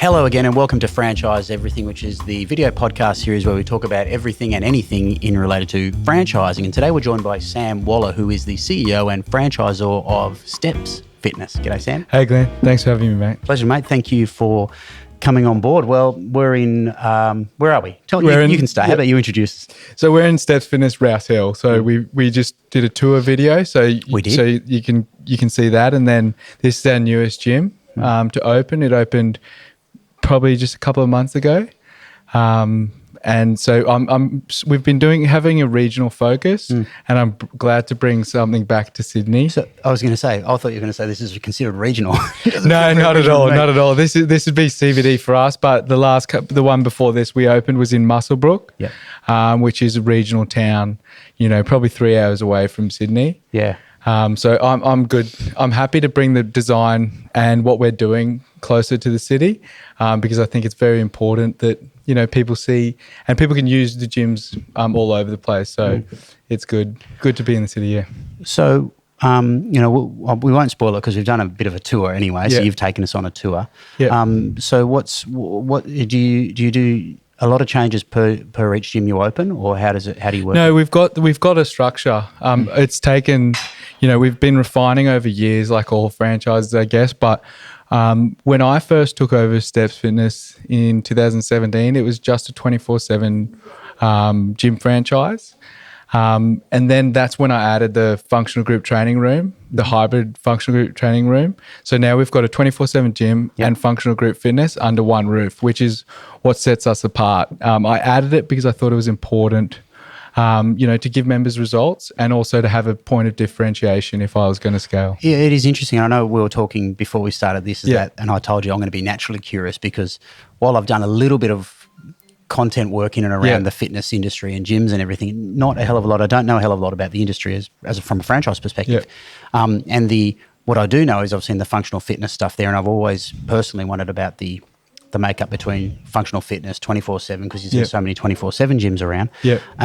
Hello again and welcome to Franchise Everything, which is the video podcast series where we talk about everything and anything in related to franchising. And today we're joined by Sam Waller, who is the CEO and franchisor of Stepz Fitness. G'day, Sam. Hey, Glenn. Thanks for having me, mate. Pleasure, mate. Thank you for coming on board. Well, we're in, where are we? You can start. How about you introduce us? So we're in Stepz Fitness, Rouse Hill. So we just did a tour video. So We did. So you can see that. And then this is our newest gym to open. It opened probably just a couple of months ago. And so we've been having a regional focus, and I'm glad to bring something back to Sydney. So I was going to say, I thought you were going to say this is considered regional. No, not at all. Not at all. This would be CBD for us, but the one before this we opened was in Muswellbrook, which is a regional town, probably 3 hours away from Sydney. Yeah. So I'm good. I'm happy to bring the design and what we're doing closer to the city, because I think it's very important that people see and people can use the gyms all over the place. So it's good to be in the city. Yeah. So we won't spoil it because we've done a bit of a tour anyway. So you've taken us on a tour. Yeah. So what do you do? A lot of changes per each gym you open, or how do you work? No, we've got a structure. It's taken, we've been refining over years, like all franchises, I guess. But when I first took over Stepz Fitness in 2017, it was just a 24/7 gym franchise. And then that's when I added the functional group training room, the hybrid functional group training room. So now we've got a 24/7 gym and functional group fitness under one roof, which is what sets us apart. I added it because I thought it was important, to give members results and also to have a point of differentiation if I was going to scale. Yeah, it is interesting. I know we were talking before we started this, and I told you I'm going to be naturally curious because while I've done a little bit of content work in and around the fitness industry and gyms and everything, not a hell of a lot. I don't know a hell of a lot about the industry as from a franchise perspective. What I do know is I've seen the functional fitness stuff there, and I've always personally wondered about the makeup between functional fitness 24/7 because there's so many 24/7 gyms around.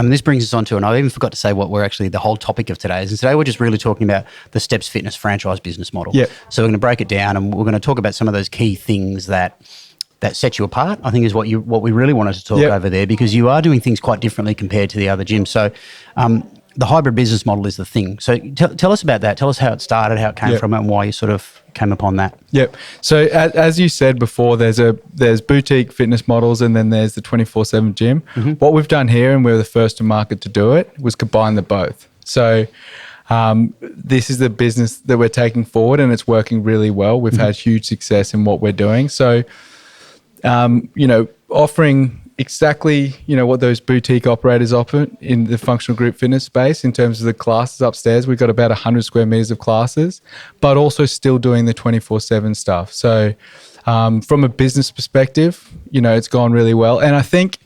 This brings us on to, and I even forgot to say what we're actually, the whole topic of today is. And today we're just really talking about the Stepz Fitness franchise business model. So we're going to break it down and we're going to talk about some of those key things that set you apart, I think, is what we really wanted to talk over there, because you are doing things quite differently compared to the other gyms. So the hybrid business model is the thing. So tell us about that. Tell us how it started, how it came from it, and why you sort of came upon that. So as you said before, there's boutique fitness models and then there's the 24/7 gym. What we've done here, and we're the first to market to do it, was combine the both. So this is the business that we're taking forward and it's working really well. We've had huge success in what we're doing. So offering exactly, what those boutique operators offer in the functional group fitness space in terms of the classes upstairs. We've got about 100 square meters of classes, but also still doing the 24/7 stuff. So from a business perspective, it's gone really well. And I think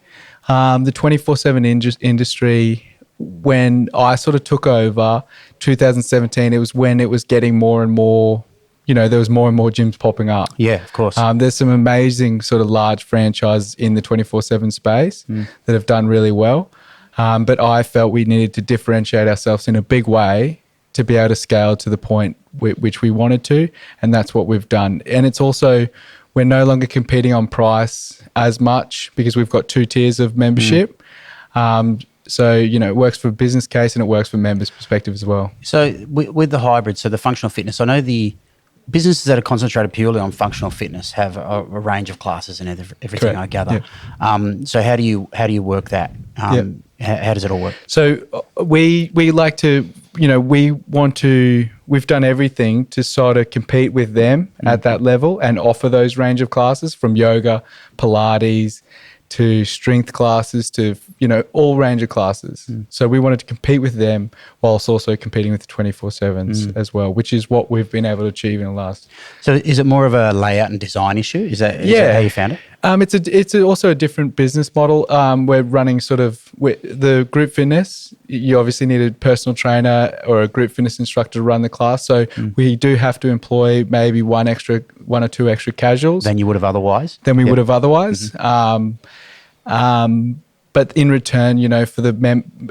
the 24/7 industry, when I sort of took over 2017, it was when it was getting more and more, there was more and more gyms popping up. Yeah, of course. There's some amazing sort of large franchises in the 24/7 space that have done really well. But I felt we needed to differentiate ourselves in a big way to be able to scale to the point which we wanted to. And that's what we've done. And it's also, we're no longer competing on price as much because we've got 2 tiers of membership. So, it works for business case and it works for members' perspective as well. So with the hybrid, so the functional fitness, I know the businesses that are concentrated purely on functional fitness have a range of classes and everything. Correct. I gather. So how do you work that? How does it all work? So we like to, we've done everything to sort of compete with them at that level and offer those range of classes, from yoga, Pilates, to strength classes, to, all range of classes. So we wanted to compete with them whilst also competing with the 24/7s as well, which is what we've been able to achieve in the last. So is it more of a layout and design issue? Is that how you found it? It's also a different business model. We're running sort of the group fitness. You obviously need a personal trainer or a group fitness instructor to run the class. So we do have to employ maybe one or two extra casuals than you would have otherwise. Would have otherwise. but in return, you know, for the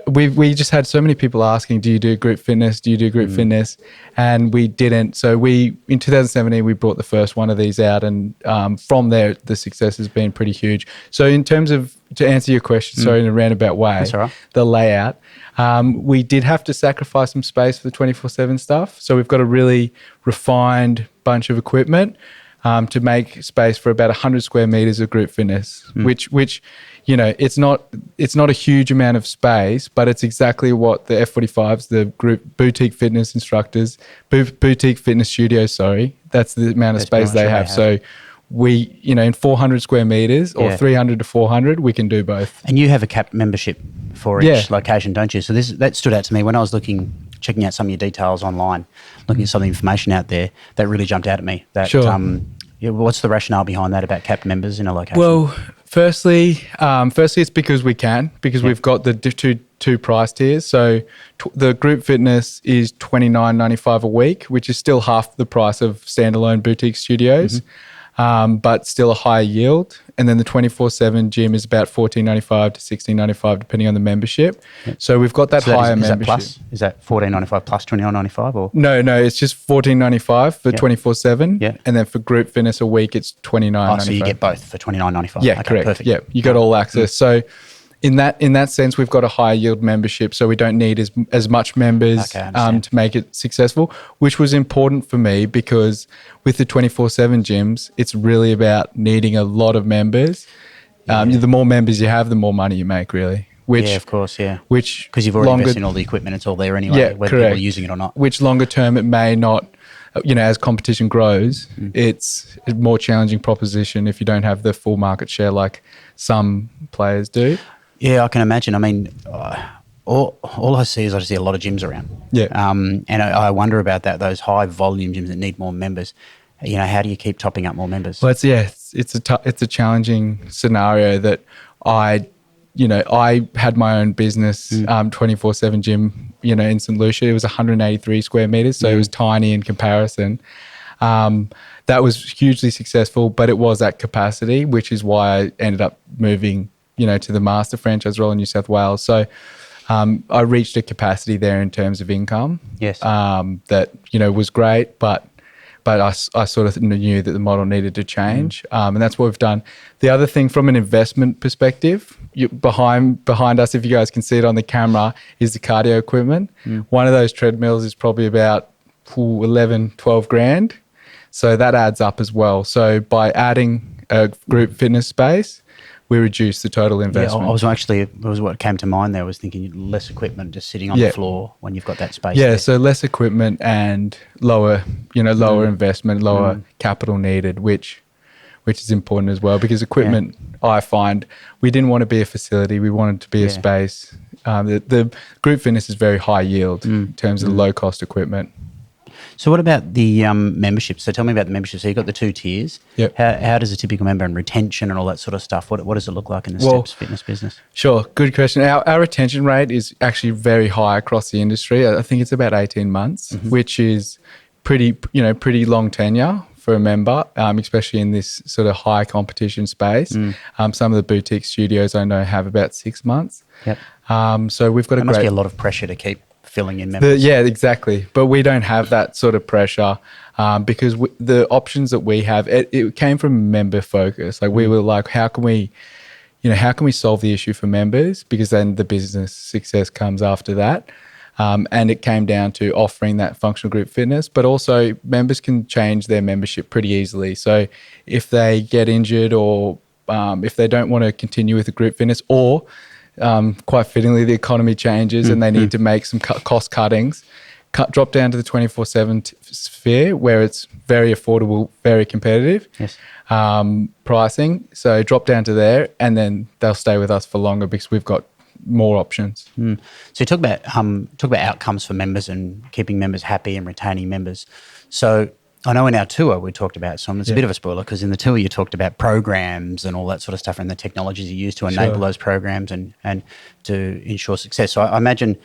we just had so many people asking, do you do group fitness? Do you do group fitness? And we didn't. So in 2017, we brought the first one of these out, and from there, the success has been pretty huge. So in terms of, to answer your question, sorry, in a roundabout way, That's all right. the layout, we did have to sacrifice some space for the 24/7 stuff. So we've got a really refined bunch of equipment to make space for about 100 square meters of group fitness, which, you know, it's not a huge amount of space, but it's exactly what the F45s, the group boutique fitness instructors, boutique fitness studios, that's the amount of space they have. So we, you know, in 400 square meters or 300 to 400, we can do both. And you have a capped membership for each location, don't you? So that stood out to me when I was checking out some of your details online, looking at some of the information out there. That really jumped out at me. What's the rationale behind that about capped members in a location? Well, firstly, it's because we can, because we've got the two price tiers. So the group fitness is $29.95 a week, which is still half the price of standalone boutique studios. But still a higher yield. And then the 24/7 gym is about $14.95 to $16.95, depending on the membership. So we've got that higher membership. Is that $14.95 plus $29.95 or? No, it's just $14.95 for 24/7. Yeah. And then for group fitness a week, it's $29.95. So you get both for $29.95. Yeah, okay, correct. Perfect. Yeah, you got all access. So in that sense, we've got a higher yield membership, so we don't need as much members to make it successful, which was important for me because with the 24/7 gyms, it's really about needing a lot of members. The more members you have, the more money you make, really. Of course, Which because you've already invested in all the equipment, it's all there anyway, whether people are using it or not. Which longer term it may not. You know, as competition grows, it's a more challenging proposition if you don't have the full market share like some players do. Yeah, I can imagine. I mean, all I see is a lot of gyms around. Yeah. And I wonder about that, those high volume gyms that need more members. You know, how do you keep topping up more members? Well, it's a challenging scenario that I had my own business, 24/7 gym, you know, in St. Lucia. It was 183 square meters, so it was tiny in comparison. That was hugely successful, but it was at capacity, which is why I ended up moving, you know, to the master franchise role in New South Wales. So I reached a capacity there in terms of income. Yes. That, you know, was great, but I sort of knew that the model needed to change. And that's what we've done. The other thing from an investment perspective, behind us, if you guys can see it on the camera, is the cardio equipment. One of those treadmills is probably about 11, 12 grand. So that adds up as well. So by adding a group fitness space, we reduce the total investment. Yeah, it was what came to mind there. I was thinking less equipment just sitting on the floor when you've got that space. Yeah, there. so less equipment and lower investment, lower capital needed, which is important as well because equipment, I find, we didn't want to be a facility. We wanted to be a space. The group fitness is very high yield in terms of low cost equipment. So what about the membership? So tell me about the membership. So you've got the two tiers. Yep. How does a typical member and retention and all that sort of stuff, what does it look like in the Stepz Fitness business? Sure, good question. Our retention rate is actually very high across the industry. I think it's about 18 months, which is pretty long tenure for a member, especially in this sort of high competition space. Some of the boutique studios I know have about 6 months. Yep. So we've got there must be a lot of pressure to keep filling in members. Yeah, exactly. But we don't have that sort of pressure because the options that we have, it came from member focus. Like we were like, how can we solve the issue for members? Because then the business success comes after that. And it came down to offering that functional group fitness, but also members can change their membership pretty easily. So if they get injured or if they don't want to continue with the group fitness or quite fittingly, the economy changes and they need to make some cost cuttings, drop down to the 24/7 sphere where it's very affordable, very competitive pricing. So drop down to there and then they'll stay with us for longer because we've got more options. So you talk about outcomes for members and keeping members happy and retaining members. So I know in our tour we talked about some, it's a bit of a spoiler because in the tour you talked about programs and all that sort of stuff and the technologies you use to enable those programs and to ensure success. So I imagine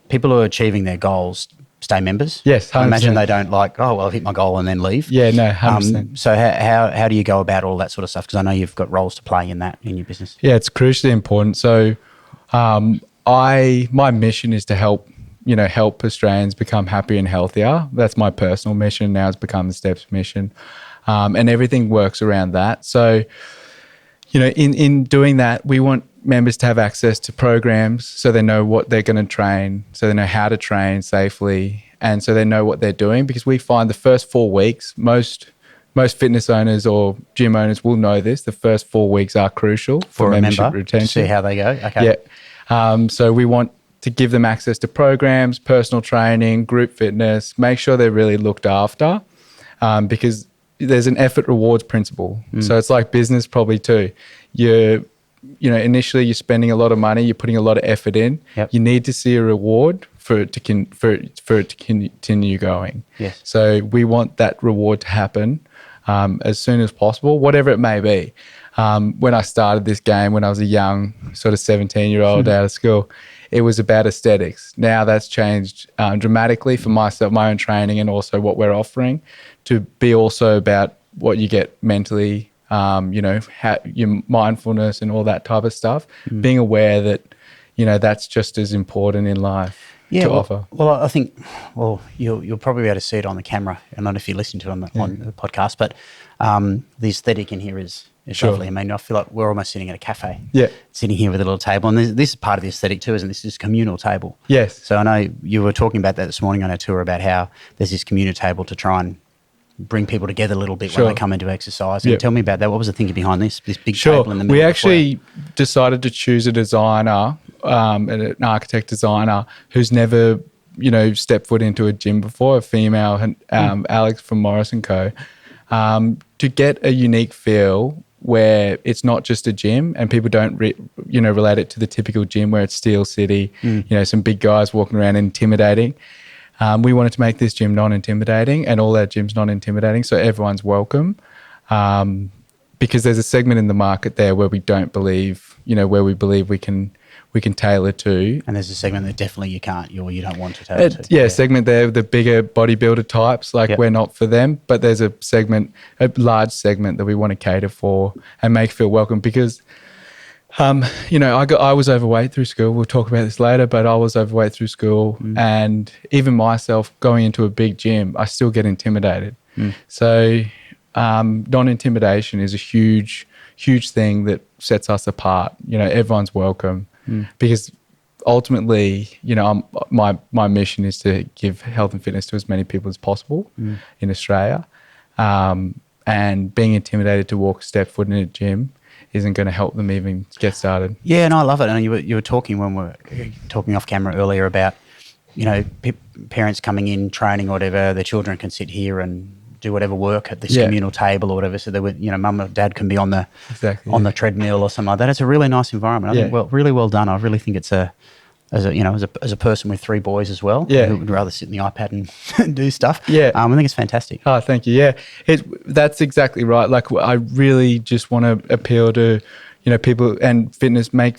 people who are achieving their goals stay members. Yes, 100%. I imagine they don't like, oh, well, I've hit my goal and then leave. Yeah, no, 100%. So how do you go about all that sort of stuff? Because I know you've got roles to play in that in your business. Yeah, it's crucially important. So my mission is to help Australians become happier and healthier. That's my personal mission. Now it's become the Stepz mission. And everything works around that. So, in doing that, we want members to have access to programs so they know what they're going to train, so they know how to train safely, and so they know what they're doing. Because we find the first 4 weeks, most fitness owners or gym owners will know this, the first 4 weeks are crucial for membership retention. See how they go. Okay. Yeah. So we want to give them access to programs, personal training, group fitness, make sure they're really looked after, because there's an effort rewards principle. So it's like business probably too. Initially you're spending a lot of money, you're putting a lot of effort in. Yep. You need to see a reward for it to continue going. Yes. So we want that reward to happen as soon as possible, whatever it may be. When I started this game, when I was a young sort of 17-year-old out of school, it was about aesthetics. Now that's changed dramatically for myself, my own training, and also what we're offering to be also about what you get mentally, your mindfulness and all that type of stuff. Being aware that, that's just as important in life to offer. Well, I think, you'll probably be able to see it on the camera. I don't know if you listen to it on the podcast, but the aesthetic in here is lovely. I mean, I feel like we're almost sitting at a cafe. Yeah. Sitting here with a little table. And this is part of the aesthetic too, isn't it? This is communal table. Yes. So I know you were talking about that this morning on our tour about how there's this communal table to try and bring people together a little bit when they come into exercise. And tell me about that. What was the thinking behind this big table in the middle? We actually decided to choose a designer, an architect designer who's never, stepped foot into a gym before, a female, Alex from Morris & Co., to get a unique feel where it's not just a gym and people don't, relate it to the typical gym where it's Steel City, some big guys walking around intimidating. We wanted to make this gym non-intimidating and all our gyms non-intimidating, so everyone's welcome. Because there's a segment in the market there where we don't believe, where we believe we can tailor to. And there's a segment that definitely you can't, or you don't want to tailor to. Yeah, segment there, the bigger bodybuilder types, we're not for them, but there's a large segment that we want to cater for and make feel welcome because, I was overweight through school. We'll talk about this later, but I was overweight through school and even myself going into a big gym, I still get intimidated. So non-intimidation is a huge, huge thing that sets us apart. Everyone's welcome because ultimately, my mission is to give health and fitness to as many people as possible in Australia. And being intimidated to step foot in a gym isn't going to help them even get started. Yeah, and I love it. And you were talking when we were talking off camera earlier about, parents coming in, training or whatever, their children can sit here and do whatever work at this communal table or whatever. So they would, mum or dad can be on the treadmill or something like that. It's a really nice environment. I think, really well done. I really think it's as a person with 3 boys as well, who would rather sit in the iPad and do stuff. Yeah. I think it's fantastic. Oh, thank you. Yeah. That's exactly right. I really just want to appeal to, people and fitness, make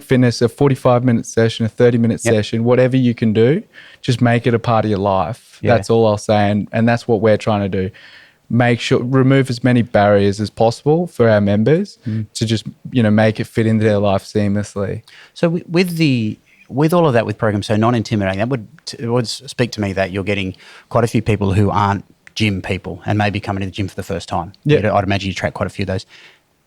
fitness a 45-minute session, a 30-minute session, whatever you can do, just make it a part of your life. Yeah. That's all I'll say. And that's what we're trying to do. Make sure, remove as many barriers as possible for our members to just, make it fit into their life seamlessly. So with all of that, with programs, so non-intimidating, that would speak to me that you're getting quite a few people who aren't gym people and maybe coming to the gym for the first time. Yeah. I'd imagine you track quite a few of those.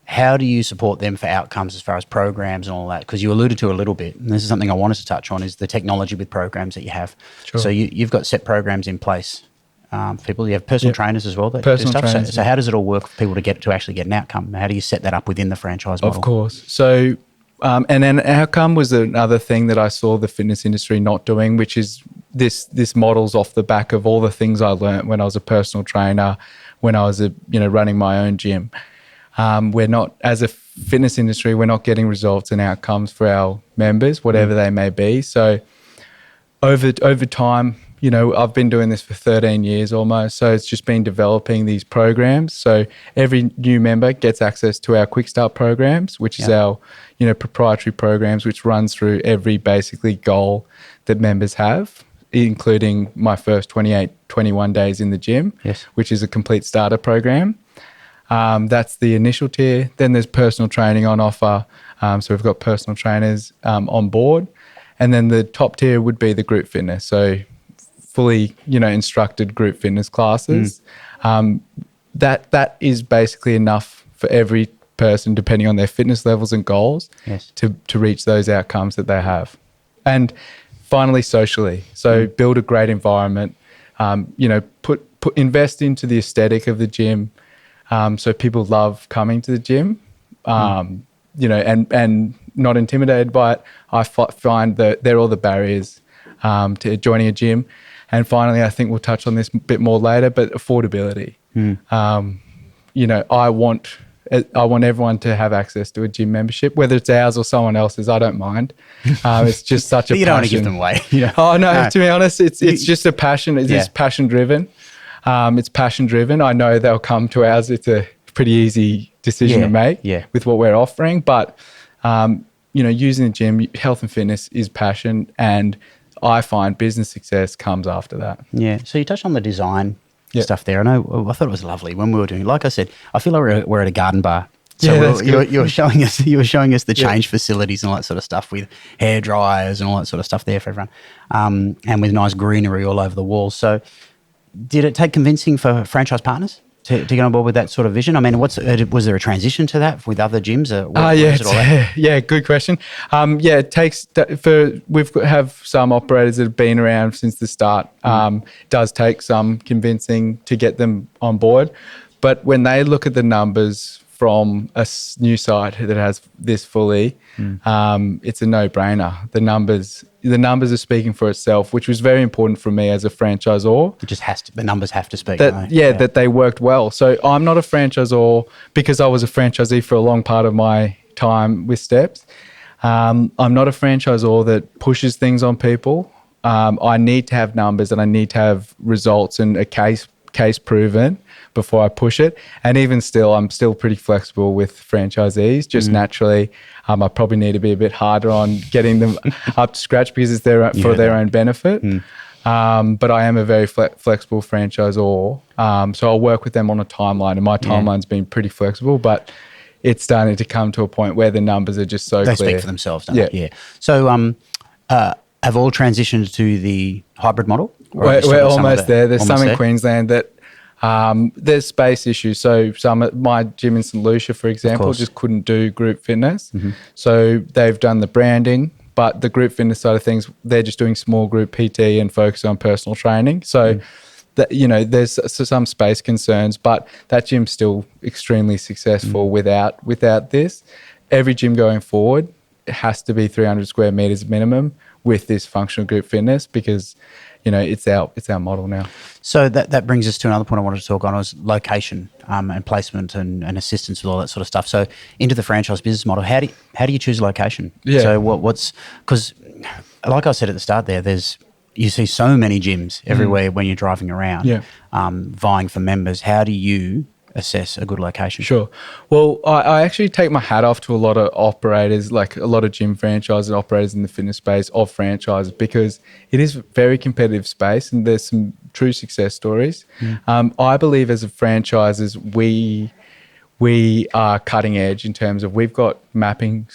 How do you support them for outcomes as far as programs and all that? Because you alluded to a little bit, and this is something I wanted to touch on, is the technology with programs that you have. Sure. So you've got set programs in place for people. You have personal trainers as well that do stuff. So how does it all work for people to actually get an outcome? How do you set that up within the franchise model? Of course. So and an outcome was another thing that I saw the fitness industry not doing, which is this model's off the back of all the things I learned when I was a personal trainer, when I was running my own gym. We're not, as a fitness industry, we're not getting results and outcomes for our members, whatever they may be. So over time, I've been doing this for 13 years almost. So it's just been developing these programs. So every new member gets access to our Quick Start programs, which is our, proprietary programs, which runs through every basically goal that members have. including my first 28, 21 days in the gym, Yes. which is a complete starter program. That's the initial tier. Then there's personal training on offer. So we've got personal trainers on board. And then the top tier would be the group fitness. So fully, instructed group fitness classes. That is basically enough for every person, depending on their fitness levels and goals, Yes. to reach those outcomes that they have. And finally, socially. So build a great environment. Invest into the aesthetic of the gym. So people love coming to the gym, and not intimidated by it. I find that they're all the barriers to joining a gym. And finally, I think we'll touch on this a bit more later, but affordability. I want everyone to have access to a gym membership, whether it's ours or someone else's. I don't mind. It's just such a you don't want to give passion. them away. Oh no, to be honest, it's just a passion. It's passion driven. It's passion driven. I know they'll come to ours. It's a pretty easy decision to make with what we're offering. But, using the gym, health and fitness is passion. And I find business success comes after that. Yeah. So you touched on the design stuff there. I thought it was lovely when we were doing it. Like I said, I feel like we're at a garden bar. So you were showing us the change facilities and all that sort of stuff with hair dryers and all that sort of stuff there for everyone, and with nice greenery all over the walls. So did it take convincing for franchise partners to get on board with that sort of vision? I mean, was there a transition to that with other gyms? Good question. It takes we have some operators that have been around since the start. It does take some convincing to get them on board, but when they look at the numbers from a new site that has this fully, it's a no-brainer. The numbers are speaking for itself, which was very important for me as a franchisor. It just the numbers have to speak. That they worked well. So I'm not a franchisor because I was a franchisee for a long part of my time with Stepz. I'm not a franchisor that pushes things on people. I need to have numbers and I need to have results and a case proven before I push it. And even still, I'm still pretty flexible with franchisees. Just naturally, I probably need to be a bit harder on getting them up to scratch because it's for their own benefit. But I am a very flexible franchisor. So I'll work with them on a timeline, and my timeline's been pretty flexible, but it's starting to come to a point where the numbers are just so clear. They speak for themselves, don't they? Yeah. So have all transitioned to the hybrid model? We're almost there. There's some in Queensland that there's space issues. So my gym in St. Lucia, for example, just couldn't do group fitness. So they've done the branding, but the group fitness side of things, they're just doing small group PT and focus on personal training. So there's some space concerns, but that gym's still extremely successful without this. Every gym going forward has to be 300 square meters minimum with this functional group fitness because it's our model now. So that brings us to another point I wanted to talk on was location and placement and assistance with all that sort of stuff. So into the franchise business model, how do you choose a location? Yeah. So because like I said at the start there, you see so many gyms everywhere when you're driving around, vying for members. How do you assess a good location? Sure. Well, I actually take my hat off to a lot of operators, like a lot of gym franchises and operators in the fitness space of franchises, because it is a very competitive space and there's some true success stories. I believe as a franchises, we are cutting edge in terms of we've got mapping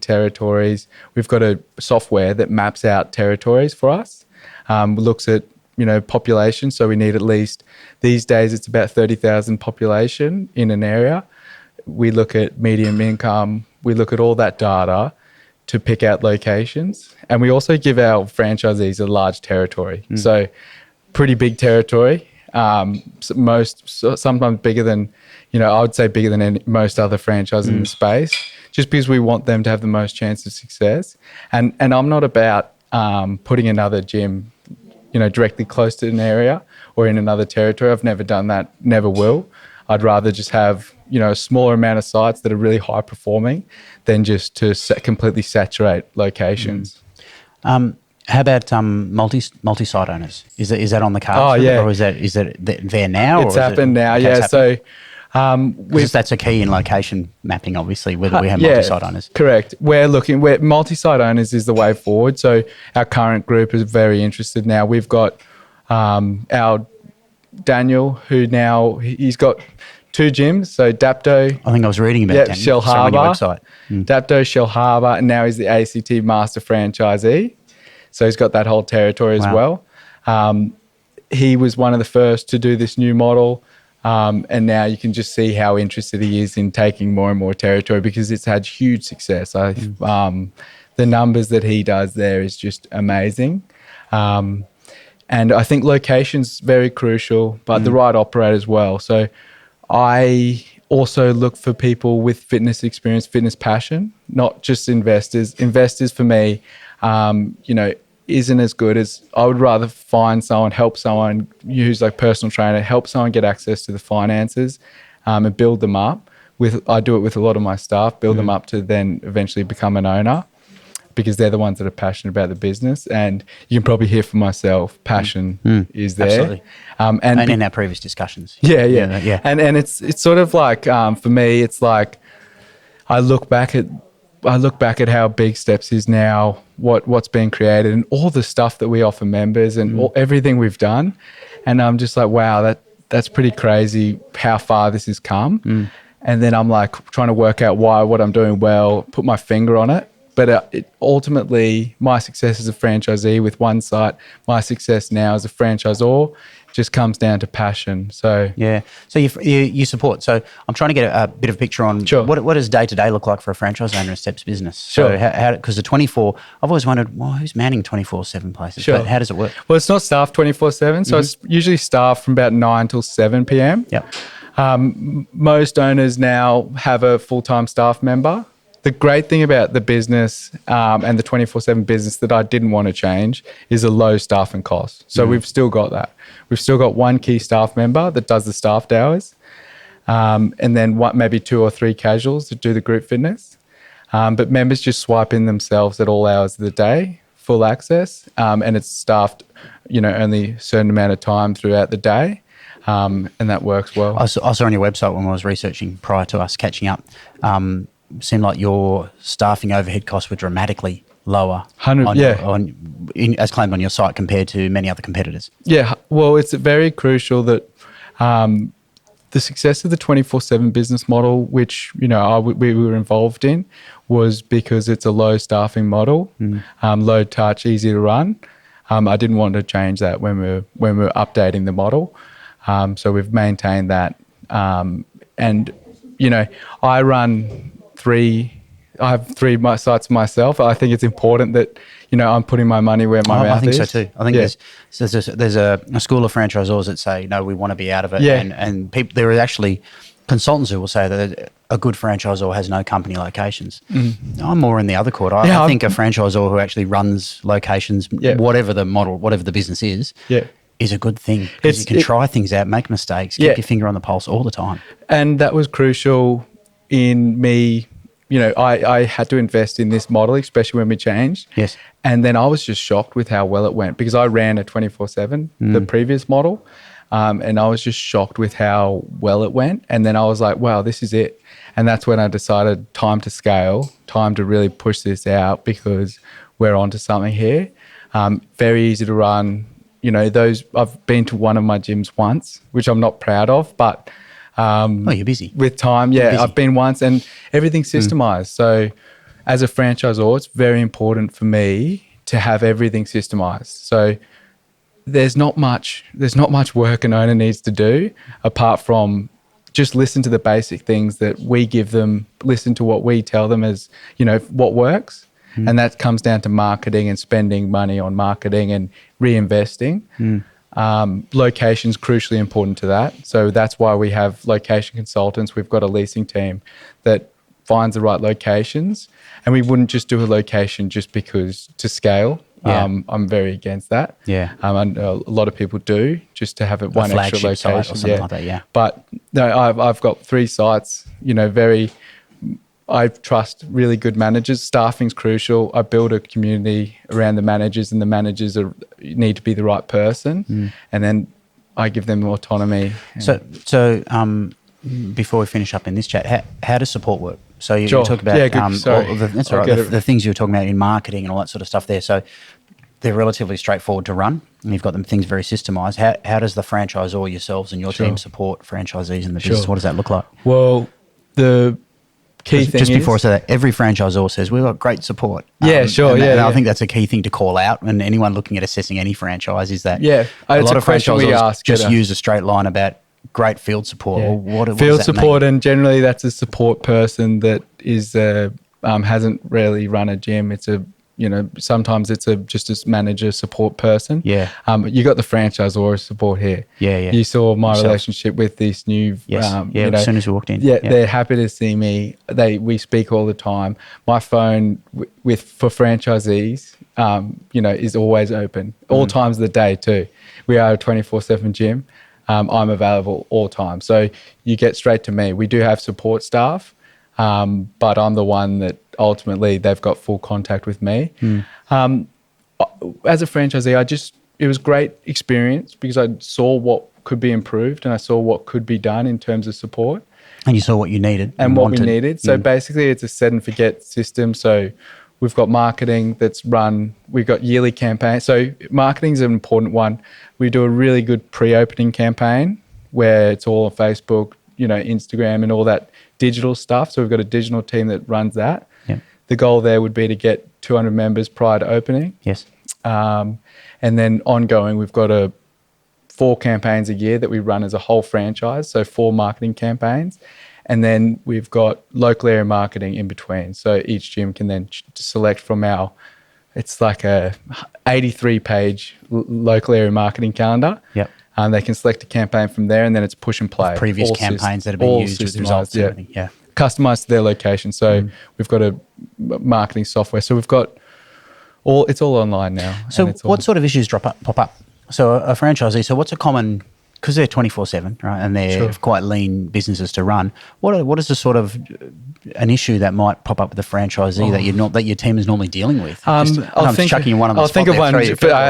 territories. We've got a software that maps out territories for us, looks at population. So we need at least, these days it's about 30,000 population in an area. We look at median income. We look at all that data to pick out locations. And we also give our franchisees a large territory. So pretty big territory. Sometimes bigger than, I would say bigger than most other franchises in the space, just because we want them to have the most chance of success. And I'm not about putting another gym directly close to an area or in another territory. I've never done that, never will. I'd rather just have, a smaller amount of sites that are really high performing than just to completely saturate locations. How about multi-site owners? Is that on the cards? Oh, yeah. Or is that there now? It's happened now, yeah. So Because that's a key in location mapping, obviously, whether we have multi-site owners. Correct. We're multi-site owners is the way forward. So our current group is very interested now. We've got our Daniel, who now he's got 2 gyms. So Dapto. I think I was reading about Daniel. Shell Harbour. On your website. Dapto, Shell Harbour, and now he's the ACT Master Franchisee. So he's got that whole territory as well. He was one of the first to do this new model. And now you can just see how interested he is in taking more and more territory because it's had huge success. The numbers that he does there is just amazing. And I think location's very crucial, but the right operator as well. So I also look for people with fitness experience, fitness passion, not just investors. Investors for me, isn't as good as I would rather find someone, help someone who's like personal trainer, help someone get access to the finances and build them up. I do it with a lot of my staff, build them up to then eventually become an owner because they're the ones that are passionate about the business. And you can probably hear from myself, passion is there. Absolutely. And in our previous discussions. Yeah. And it's sort of like, for me, it's like I look back at how big Stepz is now, what's been created and all the stuff that we offer members and everything we've done. And I'm just like, wow, that's pretty crazy how far this has come. And then I'm like trying to work out what I'm doing well, put my finger on it. But ultimately, my success as a franchisee with one site, my success now as a franchisor just comes down to passion. So you support. So I'm trying to get a bit of a picture on what does day to day look like for a franchise owner in Stepz business. So how because the 24, I've always wondered, well, who's manning 24/7 places? Sure. But how does it work? Well, it's not staffed 24/7, so it's usually staffed from about 9 till 7 p.m. Yep. Most owners now have a full-time staff member. The great thing about the business and the 24/7 business that I didn't want to change is a low staffing cost. So we've still got that. We've still got one key staff member that does the staffed hours, and then maybe 2 or 3 casuals that do the group fitness. But members just swipe in themselves at all hours of the day, full access, and it's staffed, only a certain amount of time throughout the day. And that works well. I saw on your website when I was researching prior to us catching up, seemed like your staffing overhead costs were dramatically lower as claimed on your site compared to many other competitors. Yeah, well, it's very crucial that the success of the 24/7 business model, which we were involved in, was because it's a low staffing model, low touch, easy to run. I didn't want to change that when we're updating the model, so we've maintained that. And I run I have 3 sites myself. I think it's important that, I'm putting my money where my mouth is. I think so too. I think there's a school of franchisors that say, no, we want to be out of it. Yeah. And there are actually consultants who will say that a good franchisor has no company locations. I'm more in the other court. I think a franchisor who actually runs locations, whatever the model, whatever the business is a good thing because you can try things out, make mistakes, keep your finger on the pulse all the time. And that was crucial in me. I had to invest in this model, especially when we changed. Yes. And then I was just shocked with how well it went because I ran a 24/7, the previous model, and I was just shocked with how well it went. And then I was like, wow, this is it. And that's when I decided time to scale, time to really push this out because we're onto something here. Very easy to run. I've been to one of my gyms once, which I'm not proud of, but you're busy. With time, I've been once and everything's systemized. So as a franchisor, it's very important for me to have everything systemized. So there's not much work an owner needs to do apart from just listen to the basic things that we give them, listen to what we tell them as, what works. And that comes down to marketing and spending money on marketing and reinvesting. Location's crucially important to that. So that's why we have location consultants. We've got a leasing team that finds the right locations. And we wouldn't just do a location just because to scale. I'm very against that. And a lot of people do just to have one extra location. Or something like that, But no, I've got 3 sites, I trust really good managers. Staffing's crucial. I build a community around the managers, and the managers need to be the right person. And then I give them autonomy. So before we finish up in this chat, how does support work? So you Sure. talk about Yeah, good. Sorry. all of the, that's all I'll right, get it. the things you were talking about in marketing and all that sort of stuff there. So they're relatively straightforward to run, and you've got them things very systemized. How does the franchisor yourselves and your team support franchisees in the business? What does that look like? Well, the key thing just is, before I say that, every franchisor says we've got great support. Yeah, sure. And I think that's a key thing to call out. And anyone looking at assessing any franchise is that a lot of franchisors just use a straight line about great field support. Yeah. Well, what field does that support, mean? and generally that's a support person that is hasn't really run a gym. It's a sometimes it's just a manager support person. Yeah. You got the franchisor support here. Yeah. You saw my relationship with this new. Yes. As soon as we walked in. Yeah, they're happy to see me. We speak all the time. My phone for franchisees, is always open all times of the day too. We are a 24/7 gym. I'm available all time, so you get straight to me. We do have support staff, but I'm the one that ultimately they've got full contact with me. As a franchisee, it was great experience because I saw what could be improved and I saw what could be done in terms of support. And you saw what you needed. And what we needed. So basically it's a set and forget system. So we've got marketing that's run. We've got yearly campaigns. So marketing is an important one. We do a really good pre-opening campaign where it's all on Facebook, Instagram and all that digital stuff. So we've got a digital team that runs that. Yep. The goal there would be to get 200 members prior to opening. Yes. And then ongoing, we've got 4 campaigns a year that we run as a whole franchise. So 4 marketing campaigns. And then we've got local area marketing in between. So each gym can then select from it's like a 83-page local area marketing calendar. Yep. They can select a campaign from there, and then it's push and play. Previous campaigns that have been used with results and everything. Yeah. Customized to their location. So we've got a marketing software. So we've got it's all online now. So what sort of issues pop up? So a franchisee, what's a common, because they're 24/7, right? And they're quite lean businesses to run. What is the sort of an issue that might pop up with the franchisee that your team is normally dealing with? I'll think of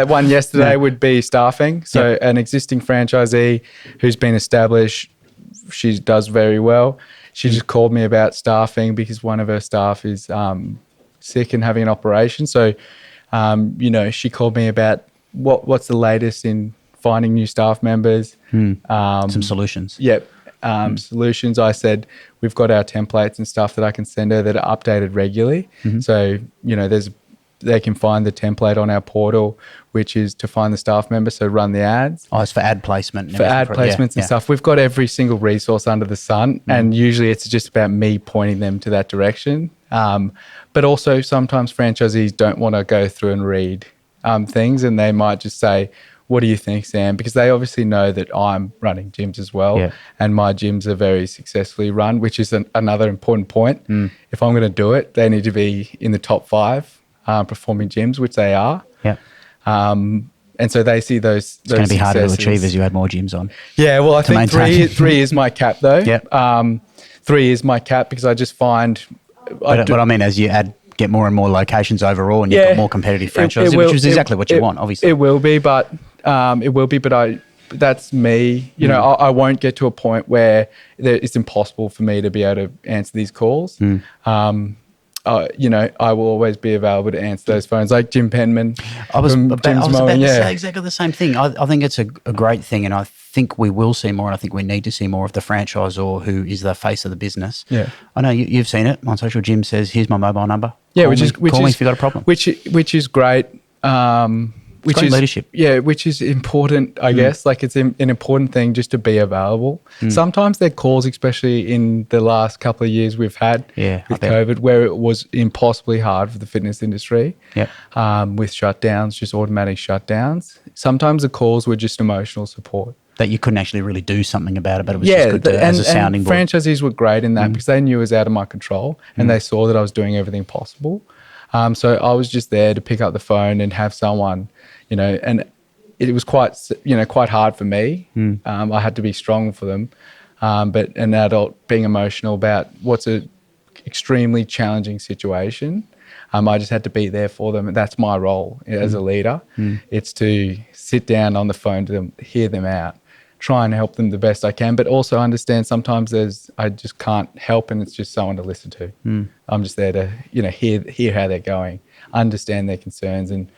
one yesterday would be staffing. So an existing franchisee who's been established, she does very well. She just called me about staffing because one of her staff is sick and having an operation. So, she called me about what's the latest in finding new staff members. Some solutions. Yep. Solutions. I said, we've got our templates and stuff that I can send her that are updated regularly. So, they can find the template on our portal, which is to find the staff member. So run the ads. Oh, it's for ad placement. For ad placements and stuff. We've got every single resource under the sun. And usually it's just about me pointing them to that direction. But also sometimes franchisees don't want to go through and read things, and they might just say, what do you think, Sam? Because they obviously know that I'm running gyms as well, and my gyms are very successfully run, which is another important point. If I'm going to do it, they need to be in the top 5 performing gyms, which they are. Yeah. And so they see those. It's going to be harder to achieve as you add more gyms on. Yeah, well, I think 3 is my cap though. Yeah. 3 is my cap because I just find. But I mean, as you get more and more locations overall, and you've got more competitive franchises, which is exactly what you want, obviously. It will be, but that's me. I won't get to a point where it's impossible for me to be able to answer these calls. I will always be available to answer those phones, like Jim Penman. I was about to say exactly the same thing. I think it's a great thing, and I think we will see more, and I think we need to see more of the franchisor who is the face of the business. Yeah, I know you've seen it on social. Jim says, "Here's my mobile number. Yeah, call me if you've got a problem." Which is great. Which is leadership. Yeah, which is important, I guess. Like it's an important thing just to be available. Sometimes there are calls, especially in the last couple of years we've had with COVID, where it was impossibly hard for the fitness industry with shutdowns, just automatic shutdowns. Sometimes the calls were just emotional support. That you couldn't actually really do something about it, but it was just good as a sounding board. Franchisees were great in that because they knew it was out of my control and they saw that I was doing everything possible. So I was just there to pick up the phone and have someone, and it was quite hard for me. I had to be strong for them. But an adult being emotional about what's an extremely challenging situation, I just had to be there for them. And that's my role as a leader. It's to sit down on the phone to them, hear them out. try and help them the best I can, but also understand sometimes I just can't help, and it's just someone to listen to. I'm just there to, hear how they're going, understand their concerns, and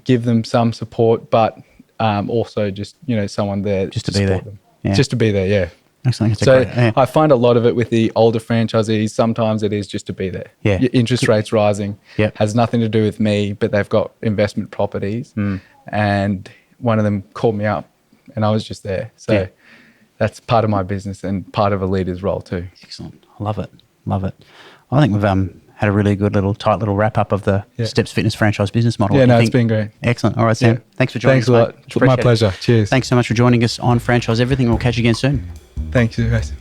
give them some support, but also just, someone there Just to be there. support them. Yeah. Just to be there, yeah. Excellent. So I find a lot of it with the older franchisees, sometimes it is just to be there. Yeah. Your interest rates rising, Yep. has nothing to do with me, but they've got investment properties. And one of them called me up and I was just there. So that's part of my business and part of a leader's role too. Excellent. I love it. Love it. I think we've had a really good tight little wrap up of the Stepz Fitness franchise business model. Yeah, it's been great. Excellent. All right, Sam. Yeah. Thanks for joining us. Thanks a lot. My pleasure. Cheers. Thanks so much for joining us on Franchise Everything. We'll catch you again soon. Thank you, guys.